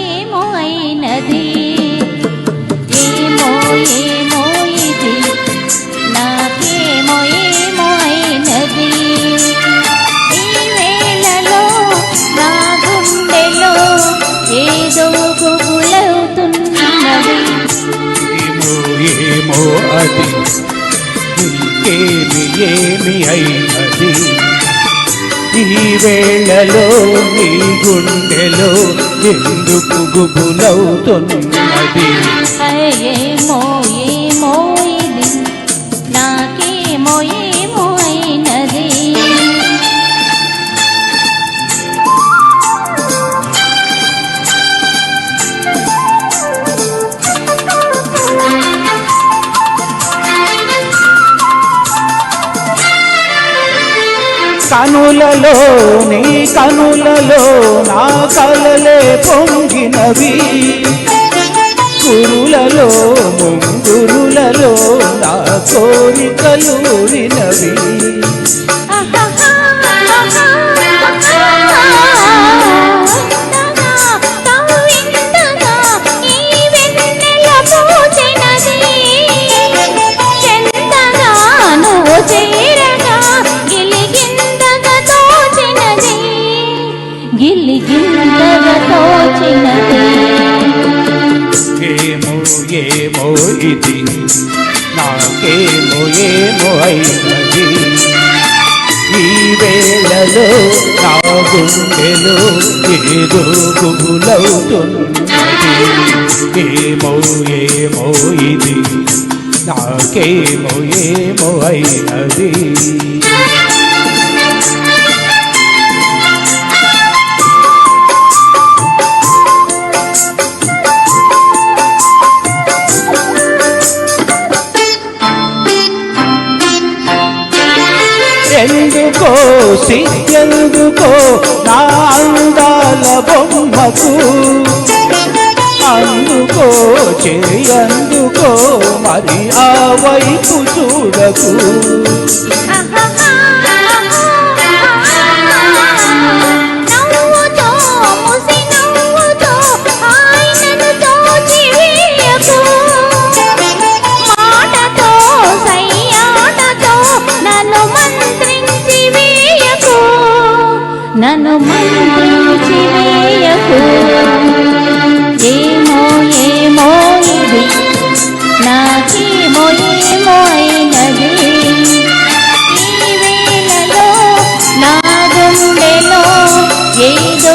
ఏమో అయినది ఏమో ఏమో ఇది నాకేమో ఏమో అయినది ఈ వేళలో నా గుండెలో ఏదో గుబులవుతున్నది ఏమో అది ఇంకేమి ఏమి అయినది ఈ వేళలో నీ గుండెలో ఎందుకు గుబులవుతున్నది ఏమో ఏమో ఇది నాకేమో ఏమో అయినది కనులలో నీ కనులలో నా కలలే పొంగినవి కురులలో ముంగురులలో నా కోరికలు వినవి ఏమో ఏమో ఇది నాకేమో ఏమో అయినది ఈ వేళలో నా గుండెలో ఏదో గుబులవుతున్నది ఏమో ఏమో ఇది నాకేమో ఏమో అయినది ఎందుకో సిగ్గెందుకో నా అందాల బొమ్మకు అందుకో చేయందుకో మరి ఆ వైపు చూడకు నన్ను మంత్రించి వేయకు ఏమో ఏమో ఇది నాకేమో ఏమో అయినది ఈ వేళలో నా గుండెలో ఏదో